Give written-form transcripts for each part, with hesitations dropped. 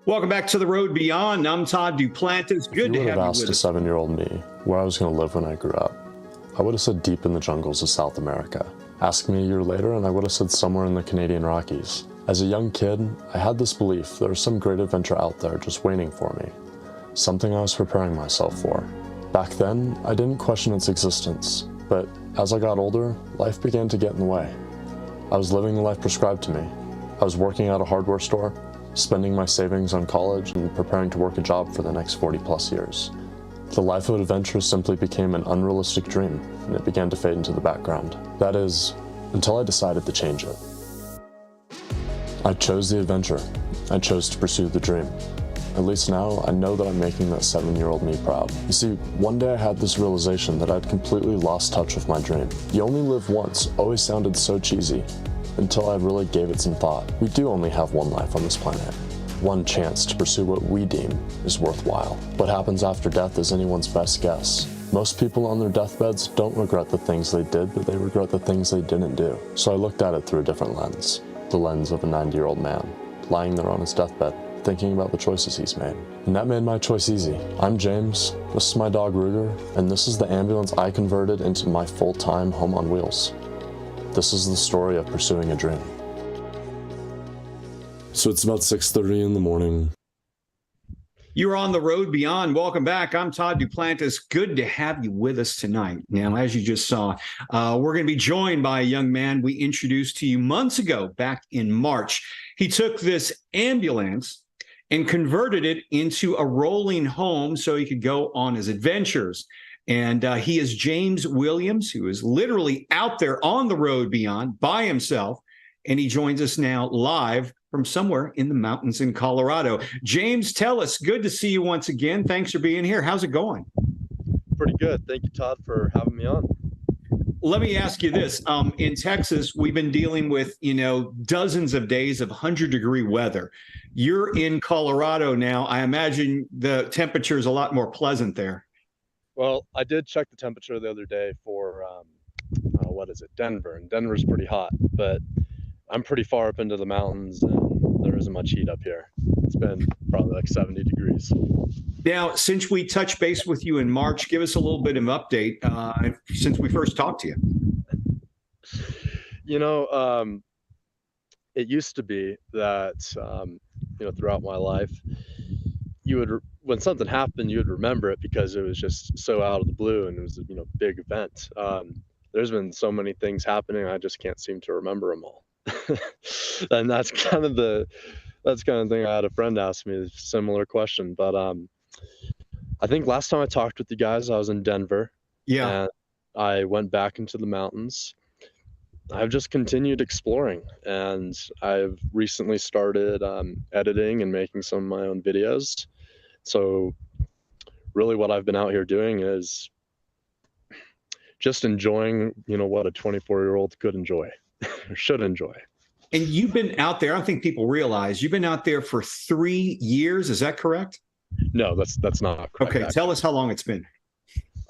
Welcome back to The Road Beyond. I'm Todd Duplantis. Good to have you asked with a us. 7-year-old me where I was going to live when I grew up, I would have said deep in the jungles of South America. Ask me a year later and I would have said somewhere in the Canadian Rockies. As a young kid, I had this belief there was some great adventure out there just waiting for me, something I was preparing myself for. Back then, I didn't question its existence, but as I got older, life began to get in the way. I was living the life prescribed to me. I was working at a hardware store, spending my savings on college, and preparing to work a job for the next 40 plus years. The life of adventure simply became an unrealistic dream, and it began to fade into the background. That is, until I decided to change it. I chose the adventure. I chose to pursue the dream. At least now, I know that I'm making that 7-year-old me proud. You see, one day I had this realization that I'd completely lost touch with my dream. You only live once always sounded so cheesy, until I really gave it some thought. We do only have one life on this planet, one chance to pursue what we deem is worthwhile. What happens after death is anyone's best guess. Most people on their deathbeds don't regret the things they did, but they regret the things they didn't do. So I looked at it through a different lens, the lens of a 90-year-old man, lying there on his deathbed, thinking about the choices he's made. And that made my choice easy. I'm James, this is my dog Ruger, and this is the ambulance I converted into my full-time home on wheels. This is the story of pursuing a dream. So it's about 6:30 in the morning. You're on The Road Beyond. Welcome back. I'm Todd Duplantis. Good to have you with us tonight. Now, as you just saw, we're going to be joined by a young man we introduced to you months ago, back in March. He took this ambulance and converted it into a rolling home so he could go on his adventures. And he is James Williams, who is literally out there on the road beyond by himself. And he joins us now live from somewhere in the mountains in Colorado. James, tell us, good to see you once again. Thanks for being here. How's it going? Pretty good. Thank you, Todd, for having me on. Let me ask you this. In Texas, we've been dealing with, dozens of days of 100-degree weather. You're in Colorado now. I imagine the temperature is a lot more pleasant there. Well, I did check the temperature the other day for, Denver. And Denver's pretty hot, but I'm pretty far up into the mountains and there isn't much heat up here. It's been probably like 70 degrees. Now, since we touched base with you in March, give us a little bit of an update since we first talked to you. It used to be that, throughout my life, when something happened, you would remember it because it was just so out of the blue and it was a big event. There's been so many things happening, I just can't seem to remember them all. And that's kind of the thing. I had a friend ask me a similar question, but I think last time I talked with you guys, I was in Denver. Yeah. And I went back into the mountains. I've just continued exploring, and I've recently started editing and making some of my own videos. So really what I've been out here doing is just enjoying, what a 24-year-old could enjoy or should enjoy. And you've been out there, I don't think people realize, you've been out there for 3 years. Is that correct? No, that's not correct. Okay, tell us how long it's been.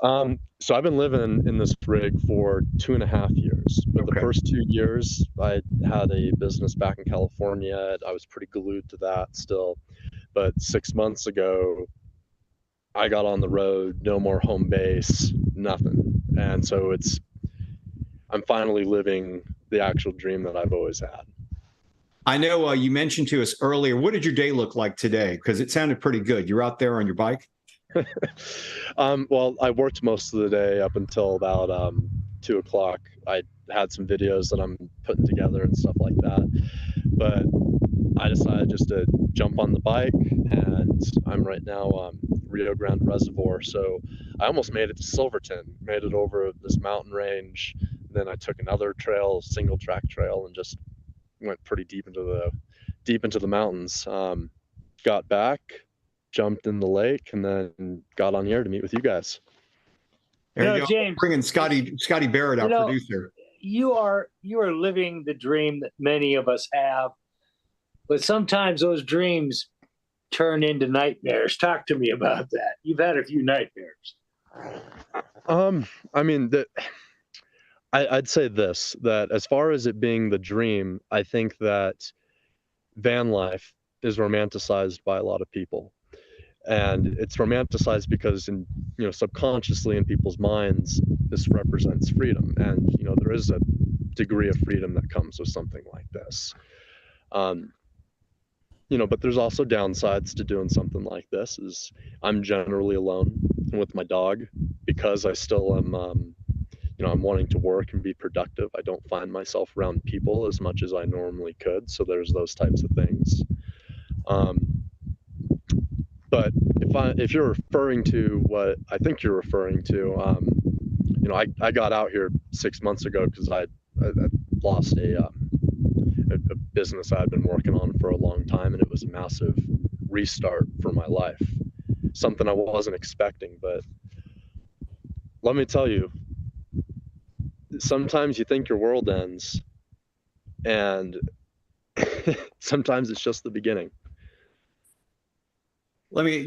So I've been living in this rig for 2.5 years. But the first 2 years, I had a business back in California. I was pretty glued to that still. But 6 months ago, I got on the road, no more home base, nothing. And so I'm finally living the actual dream that I've always had. I know you mentioned to us earlier, what did your day look like today? Because it sounded pretty good. You're out there on your bike? Well, I worked most of the day up until about 2 o'clock. I had some videos that I'm putting together and stuff like that. But I decided just to jump on the bike, and I'm right now Rio Grande Reservoir. So I almost made it to Silverton, made it over this mountain range. Then I took another trail, single track trail, and just went pretty deep into the mountains. Got back, jumped in the lake, and then got on here to meet with you guys. There you go. James, bringing Scotty Barrett, our producer. You are living the dream that many of us have, but sometimes those dreams turn into nightmares. Talk to me about that. You've had a few nightmares. I'd say this, that as far as it being the dream, I think that van life is romanticized by a lot of people. And it's romanticized because subconsciously in people's minds, this represents freedom. And, there is a degree of freedom that comes with something like this. But there's also downsides to doing something like this. Is I'm generally alone with my dog because I still am, I'm wanting to work and be productive. I don't find myself around people as much as I normally could. So there's those types of things. But if you're referring to what I think you're referring to, I got out here 6 months ago because I lost a business I'd been working on for a long time, and it was a massive restart for my life. Something I wasn't expecting, but let me tell you, sometimes you think your world ends, and sometimes it's just the beginning.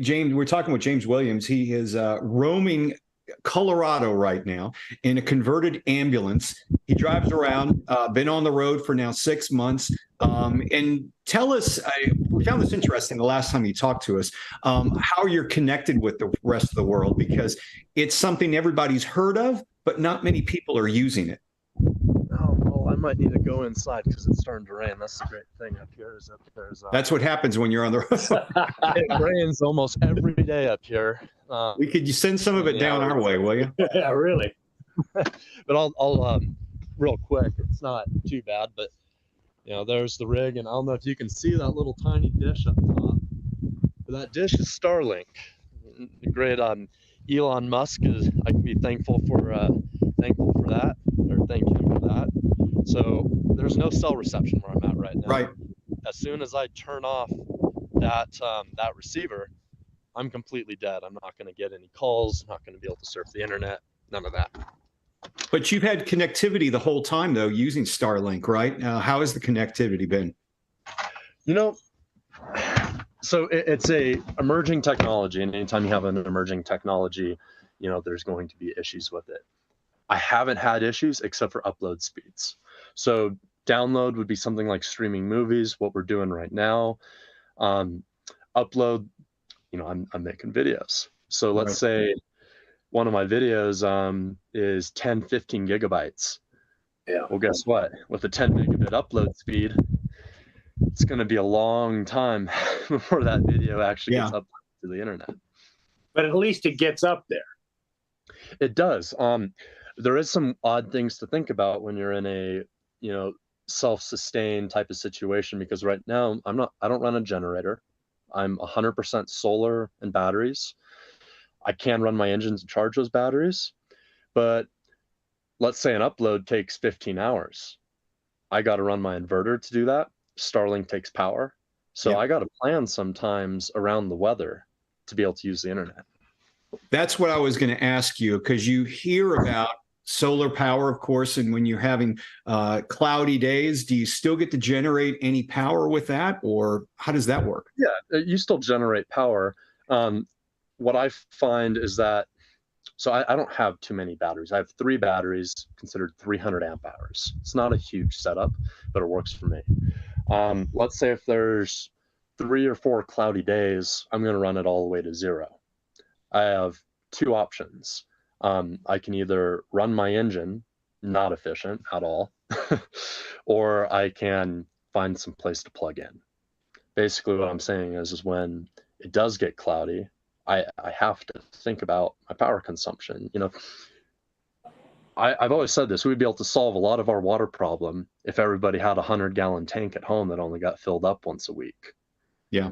James, we're talking with James Williams. He is roaming Colorado right now in a converted ambulance. He drives around, been on the road for now 6 months. And tell us, we found this interesting the last time you talked to us, how you're connected with the rest of the world, because it's something everybody's heard of, but not many people are using it. Oh, well, I might need to go inside because it's starting to rain. That's the great thing up here is that there's... That's what happens when you're on the road. It rains almost every day up here. You send some of it down our way, will you? Yeah, really. But I'll real quick. It's not too bad, but there's the rig, and I don't know if you can see that little tiny dish up top. But that dish is Starlink. The great Elon Musk is. I can be thankful for that, or thank him for that. So there's no cell reception where I'm at right now. Right. As soon as I turn off that receiver, I'm completely dead. I'm not going to get any calls. I'm not going to be able to surf the internet. None of that. But you've had connectivity the whole time, though, using Starlink, right? How has the connectivity been? So it's a emerging technology, and anytime you have an emerging technology, there's going to be issues with it. I haven't had issues except for upload speeds. So download would be something like streaming movies, what we're doing right now. Upload, I'm making videos. So let's say one of my videos is 10, 15 gigabytes. Yeah. Well, guess what? With a 10 megabit upload speed, it's going to be a long time before that video actually gets uploaded to the internet. But at least it gets up there. It does. There is some odd things to think about when you're in a, self-sustained type of situation, because right now I don't run a generator. I'm 100% solar and batteries. I can run my engines and charge those batteries, but let's say an upload takes 15 hours. I got to run my inverter to do that. Starlink takes power. So I got to plan sometimes around the weather to be able to use the internet. That's what I was going to ask you, because you hear about solar power, of course, and when you're having cloudy days, do you still get to generate any power with that, or how does that work? Yeah, you still generate power. What I find is that, so I don't have too many batteries. I have 3 batteries considered 300 amp hours. It's not a huge setup, but it works for me. Let's say if there's 3 or 4 cloudy days, I'm going to run it all the way to 0. I have 2 options. I can either run my engine, not efficient at all, or I can find some place to plug in. Basically what I'm saying is when it does get cloudy, I have to think about my power consumption. I've always said this, we'd be able to solve a lot of our water problem if everybody had a 100-gallon tank at home that only got filled up once a week. Yeah.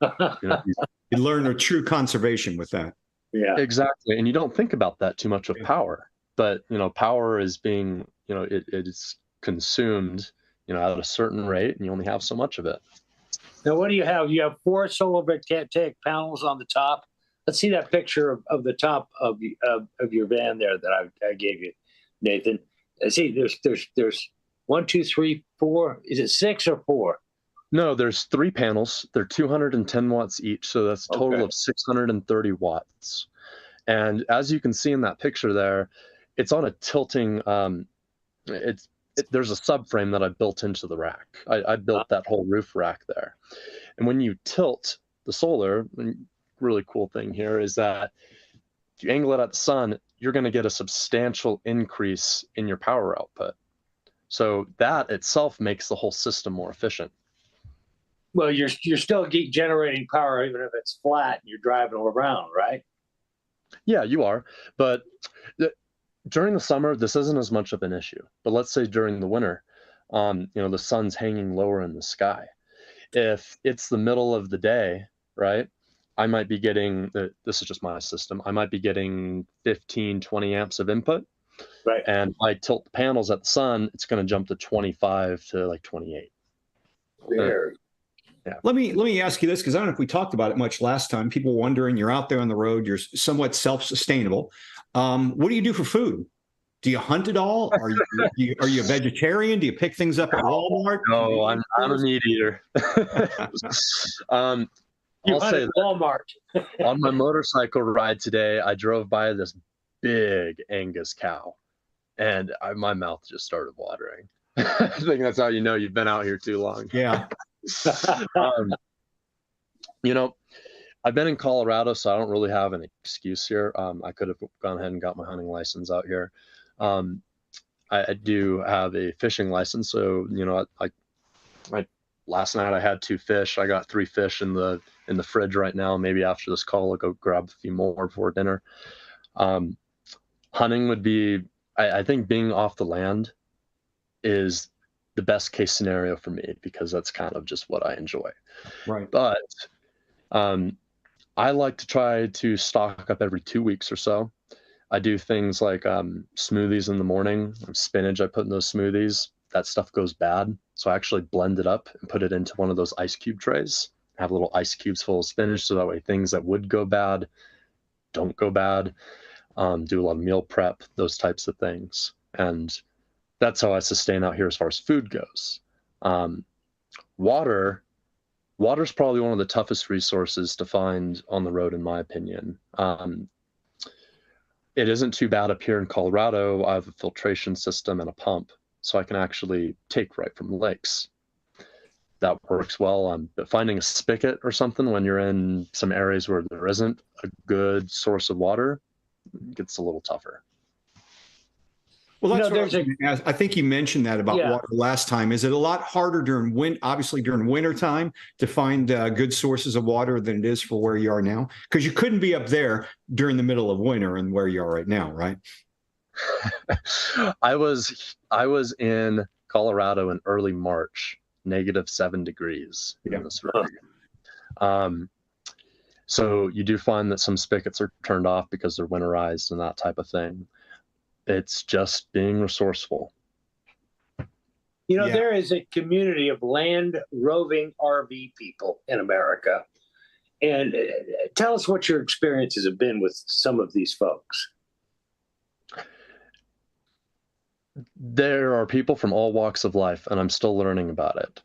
You learn a true conservation with that. Yeah, exactly. And you don't think about that too much with power, but power is being, it is consumed, at a certain rate, and you only have so much of it. Now, what do you have? You have 4 solar voltaic panels on the top. Let's see that picture of the top of your van there that I gave you, Nathan. See, there's 1, 2, 3, 4. Is it 6 or 4? No, there's 3 panels. They're 210 watts each, so that's a total of 630 watts. And as you can see in that picture there, it's on a tilting. There's a subframe that I built into the rack. I built that whole roof rack there, And when you tilt the solar, the really cool thing here is that if you angle it at the sun, you're going to get a substantial increase in your power output. So that itself makes the whole system more efficient. Well, you're still generating power even if it's flat and you're driving around, right? Yeah, you are. But during the summer, this isn't as much of an issue. But let's say during the winter, the sun's hanging lower in the sky. If it's the middle of the day, right, I might be getting, this is just my system, I might be getting 15, 20 amps of input. Right. And if I tilt the panels at the sun, it's going to jump to 25 to like 28. There. Yeah. Let me ask you this, because I don't know if we talked about it much last time. People wondering, you're out there on the road, you're somewhat self-sustainable. What do you do for food? Do you hunt at all? Are you a vegetarian? Do you pick things up at Walmart? No, I'm a meat eater. You I'll hunt say at Walmart. on my motorcycle ride today, I drove by this big Angus cow, and my mouth just started watering. I think that's how you know you've been out here too long. Yeah. I've been in Colorado, so I don't really have an excuse here. I could have gone ahead and got my hunting license out here. I do have a fishing license, so I last night I had 2 fish. I got 3 fish in the fridge right now. Maybe after this call, I'll go grab a few more before dinner. Hunting would be, I think being off the land is the best case scenario for me, because that's kind of just what I enjoy. Right. But I like to try to stock up every 2 weeks or so. I do things like smoothies in the morning, spinach I put in those smoothies. That stuff goes bad. So I actually blend it up and put it into one of those ice cube trays. Have little ice cubes full of spinach, so that way things that would go bad don't go bad. Do a lot of meal prep, those types of things. And that's how I sustain out here as far as food goes. Water's probably one of the toughest resources to find on the road, in my opinion. It isn't too bad up here in Colorado. I have a filtration system and a pump, so I can actually take right from the lakes. That works well. But finding a spigot or something when you're in some areas where there isn't a good source of water gets a little tougher. Well, that's I think you mentioned that about water last time. Is it a lot harder during winter time to find good sources of water than it is for where you are now? Because you couldn't be up there during the middle of winter and where you are right now, right? I was in Colorado in early March, -7 degrees in this rig. So you do find that some spigots are turned off because they're winterized and that type of thing. It's just being resourceful. There is a community of land roving RV people in America. And tell us what your experiences have been with some of these folks. There are people from all walks of life, and I'm still learning about it.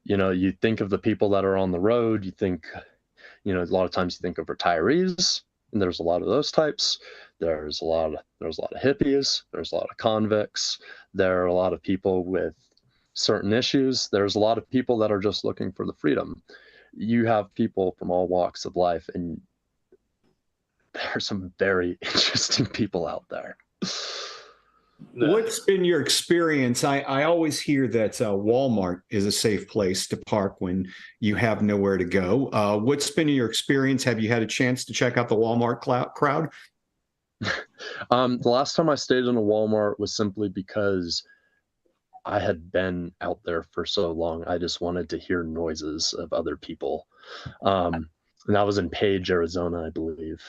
You think of the people that are on the road, you think, a lot of times you think of retirees, and there's a lot of those types. There's a lot of hippies. There's a lot of convicts. There are a lot of people with certain issues. There's a lot of people that are just looking for the freedom. You have people from all walks of life, and there are some very interesting people out there. What's been your experience? I always hear that Walmart is a safe place to park when you have nowhere to go. What's been your experience? Have you had a chance to check out the Walmart crowd? The last time I stayed in a Walmart was simply because I had been out there for so long. I just wanted to hear noises of other people. And that was in Page, Arizona, I believe.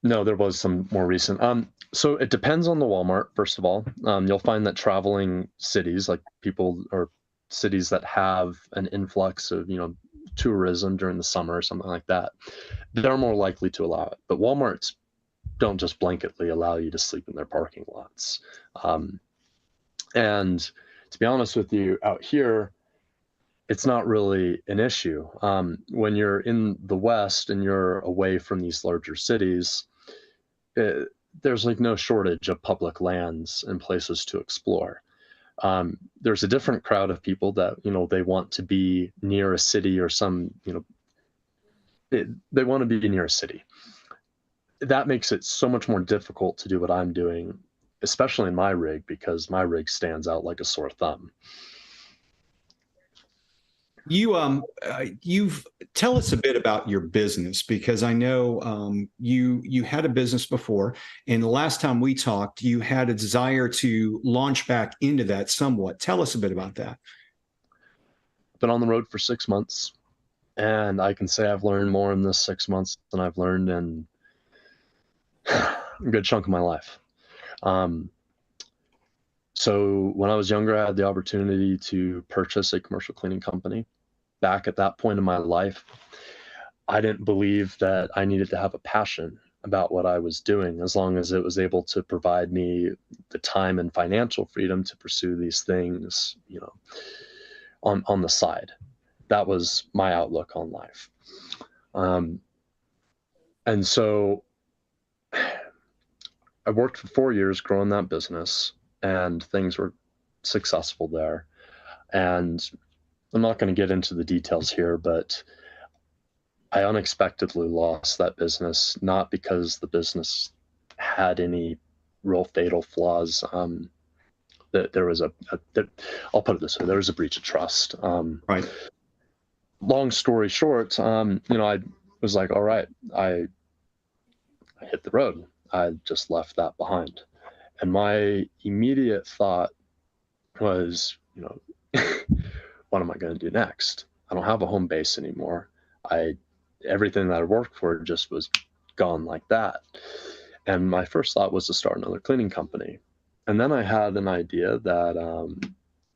No, there was some more recent. So it depends on the Walmart, first of all. You'll find that traveling cities, like people or cities that have an influx of, tourism during the summer or something like that, they're more likely to allow it. But Walmarts don't just blanketly allow you to sleep in their parking lots. And to be honest with you, out here, it's not really an issue. When you're in the West and you're away from these larger cities, there's like no shortage of public lands and places to explore. There's a different crowd of people that, they want to be near a city or some, they want to be near a city. That makes it so much more difficult to do what I'm doing, especially in my rig, because my rig stands out like a sore thumb. You've tell us a bit about your business, because I know you had a business before, and the last time we talked, you had a desire to launch back into that somewhat. Tell us a bit about that. Been on the road for 6 months, and I can say I've learned more in this 6 months than I've learned in a good chunk of my life. So when I was younger, I had the opportunity to purchase a commercial cleaning company. Back at that point in my life, I didn't believe that I needed to have a passion about what I was doing, as long as it was able to provide me the time and financial freedom to pursue these things, on the side. That was my outlook on life. And so I worked for 4 years growing that business, and things were successful there. And I'm not going to get into the details here, but I unexpectedly lost that business, not because the business had any real fatal flaws. That there was I'll put it this way, there was a breach of trust. Right. Long story short, I was like, all right, I hit the road. I just left that behind. And my immediate thought was, what am I going to do next? I don't have a home base anymore. Everything that I worked for just was gone like that. And my first thought was to start another cleaning company. And then I had an idea that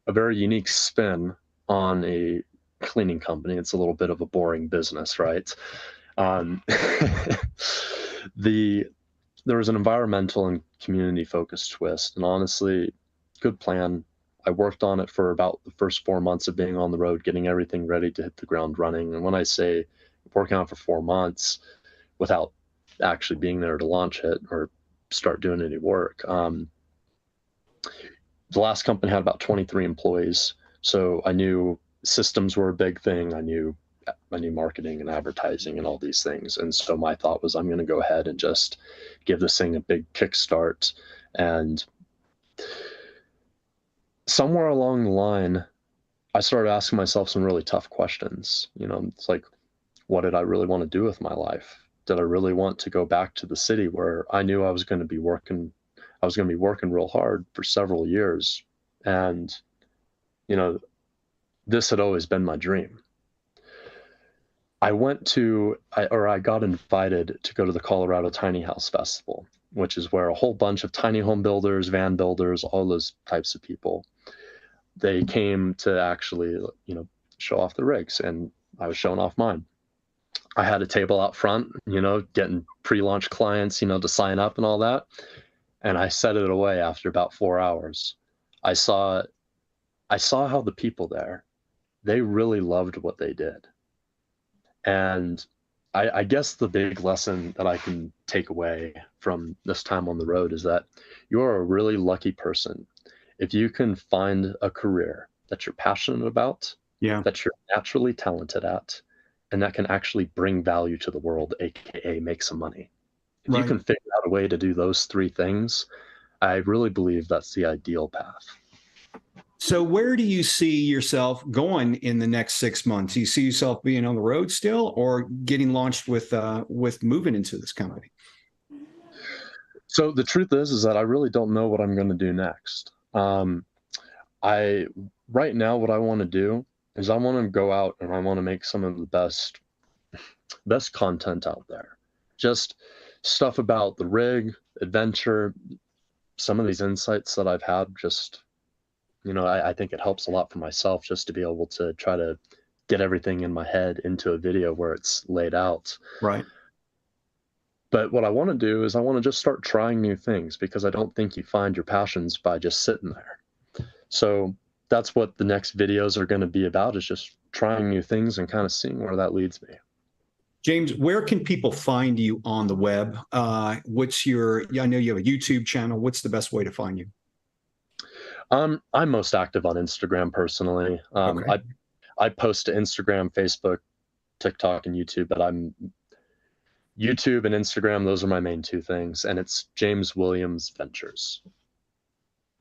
a very unique spin on a cleaning company. It's a little bit of a boring business, right? There was an environmental and community focused twist, and honestly, good plan. I worked on it for about the first 4 months of being on the road, getting everything ready to hit the ground running. And when I say working on it for 4 months without actually being there to launch it or start doing any work, the last company had about 23 employees. So I knew systems were a big thing. I knew marketing and advertising and all these things. And so my thought was, I'm going to go ahead and just give this thing a big kickstart. And somewhere along the line, I started asking myself some really tough questions. It's like, what did I really want to do with my life? Did I really want to go back to the city where I knew I was going to be working real hard for several years? And, this had always been my dream. I got invited to go to the Colorado Tiny House Festival, which is where a whole bunch of tiny home builders, van builders, all those types of people, they came to actually, show off the rigs, and I was showing off mine. I had a table out front, getting pre-launch clients, to sign up and all that. And I set it away after about 4 hours. I saw how the people there, they really loved what they did. And I guess the big lesson that I can take away from this time on the road is that you're a really lucky person if you can find a career that you're passionate about, that you're naturally talented at, and that can actually bring value to the world, aka make some money. If you can figure out a way to do those 3 things, I really believe that's the ideal path. So where do you see yourself going in the next 6 months? Do you see yourself being on the road still, or getting launched with moving into this company? So the truth is that I really don't know what I'm going to do next. Right now, what I want to do is I want to go out and I want to make some of the best content out there. Just stuff about the rig, adventure, some of these insights that I've had. Just, I think it helps a lot for myself just to be able to try to get everything in my head into a video where it's laid out. Right. But what I want to do is I want to just start trying new things, because I don't think you find your passions by just sitting there. So that's what the next videos are going to be about, is just trying new things and kind of seeing where that leads me. James, where can people find you on the web? I know you have a YouTube channel. What's the best way to find you? I'm most active on Instagram personally. Okay. I post to Instagram, Facebook, TikTok, and YouTube, but YouTube and Instagram, those are my main two things, and it's James Williams Ventures.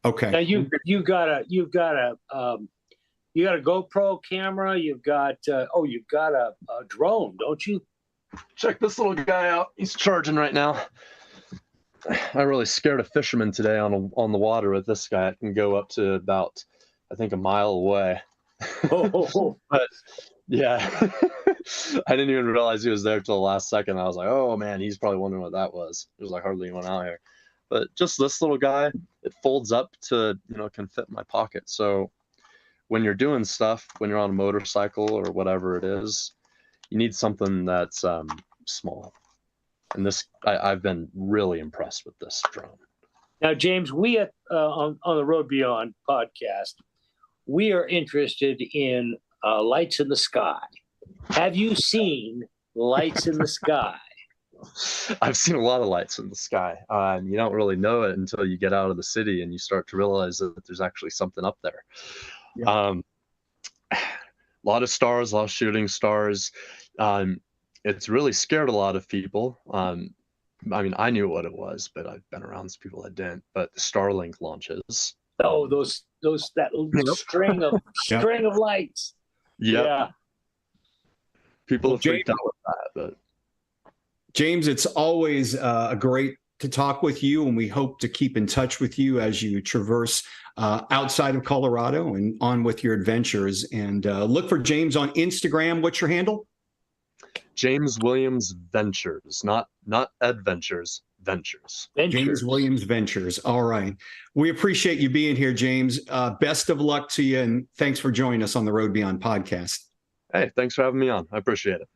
Okay. Now you've got a GoPro camera. You've got a drone, don't you? Check this little guy out. He's charging right now. I really scared a fisherman today on the water with this guy. It can go up to about, I think, a mile away. Oh. But yeah, I didn't even realize he was there till the last second. I was like, oh man, he's probably wondering what that was. There's like hardly anyone out here. But just this little guy, it folds up to, can fit in my pocket. So when you're doing stuff, when you're on a motorcycle or whatever it is, you need something that's small. And I've been really impressed with this drone. Now, James, we on the Road Beyond podcast, we are interested in lights in the sky. Have you seen lights in the sky? I've seen a lot of lights in the sky. And you don't really know it until you get out of the city and you start to realize that there's actually something up there. Yeah. A lot of stars, a lot of shooting stars. It's really scared a lot of people. I mean, I knew what it was, but I've been around some people that didn't. But the Starlink launches. Oh, that string of lights. Yep. Yeah. People have freaked out with that, but James, it's always great to talk with you, and we hope to keep in touch with you as you traverse outside of Colorado and on with your adventures. And look for James on Instagram. What's your handle? James Williams Ventures, not Adventures, Ventures. James Williams Ventures. All right. We appreciate you being here, James. Best of luck to you, and thanks for joining us on the Road Beyond podcast. Hey, thanks for having me on. I appreciate it.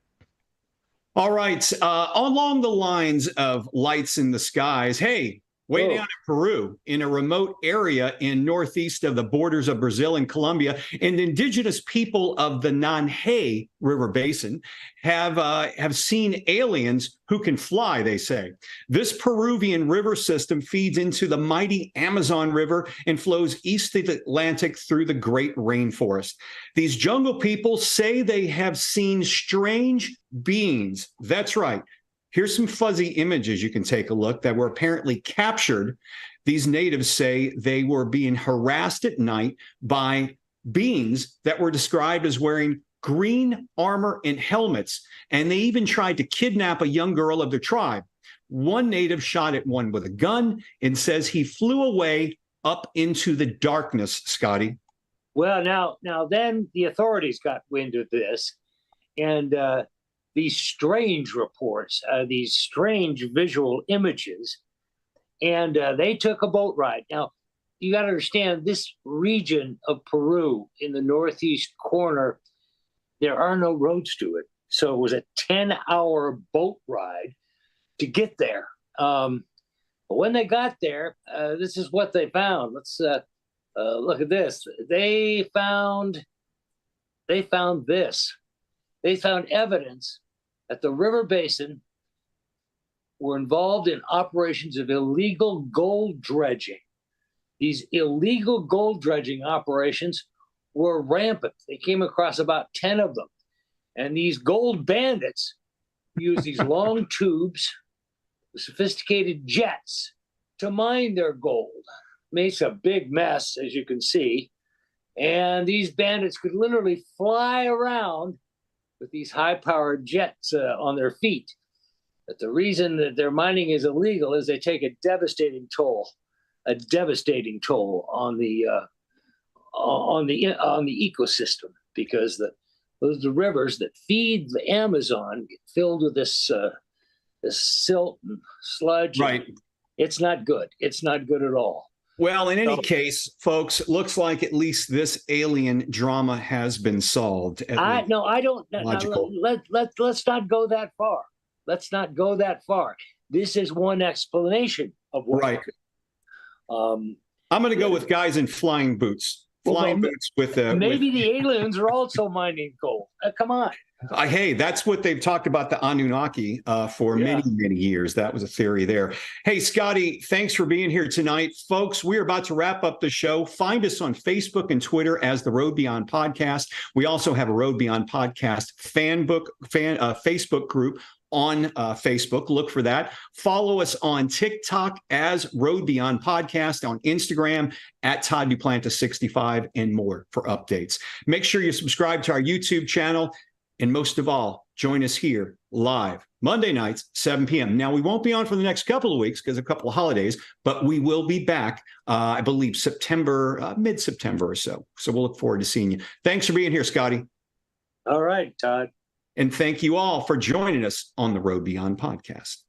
All right. Along the lines of lights in the skies, hey, way down in Peru, in a remote area in northeast of the borders of Brazil and Colombia, and indigenous people of the Nanhe River Basin have seen aliens who can fly, they say. This Peruvian river system feeds into the mighty Amazon River and flows east of the Atlantic through the Great Rainforest. These jungle people say they have seen strange beings. That's right. Here's some fuzzy images you can take a look that were apparently captured. These natives say they were being harassed at night by beings that were described as wearing green armor and helmets, and they even tried to kidnap a young girl of their tribe. One native shot at one with a gun and says he flew away up into the darkness, Scotty. Well, now then the authorities got wind of this, and these strange reports, these strange visual images, and they took a boat ride. Now, you got to understand, this region of Peru in the northeast corner, there are no roads to it. So it was a 10-hour boat ride to get there. But when they got there, this is what they found. Let's look at this. They found this. They found evidence that the river basin were involved in operations of illegal gold dredging. These illegal gold dredging operations were rampant. They came across about 10 of them. And these gold bandits used these long tubes, sophisticated jets to mine their gold. Makes a big mess, as you can see. And these bandits could literally fly around with these high-powered jets on their feet. But the reason that their mining is illegal is they take a devastating toll on the ecosystem, because the rivers that feed the Amazon get filled with this silt and sludge. Right. It's not good. It's not good at all. Well, in any case, folks, looks like at least this alien drama has been solved. I don't. Logical. Let's not go that far. Let's not go that far. This is one explanation of what. Right. I'm going to go with guys in flying boots. Flying boots with maybe the aliens are also mining gold. Come on. Hey, that's what they've talked about the Anunnaki for many, many years. That was a theory there. Hey, Scotty, thanks for being here tonight. Folks, we're about to wrap up the show. Find us on Facebook and Twitter as the Road Beyond Podcast. We also have a Road Beyond Podcast Facebook group on Facebook. Look for that. Follow us on TikTok as Road Beyond Podcast, on Instagram at Todd Duplantis 65, and more for updates. Make sure you subscribe to our YouTube channel. And most of all, join us here live Monday nights, 7 p.m. Now, we won't be on for the next couple of weeks because of a couple of holidays, but we will be back, I believe, mid-September or so. So we'll look forward to seeing you. Thanks for being here, Scotty. All right, Todd. And thank you all for joining us on the Road Beyond Podcast.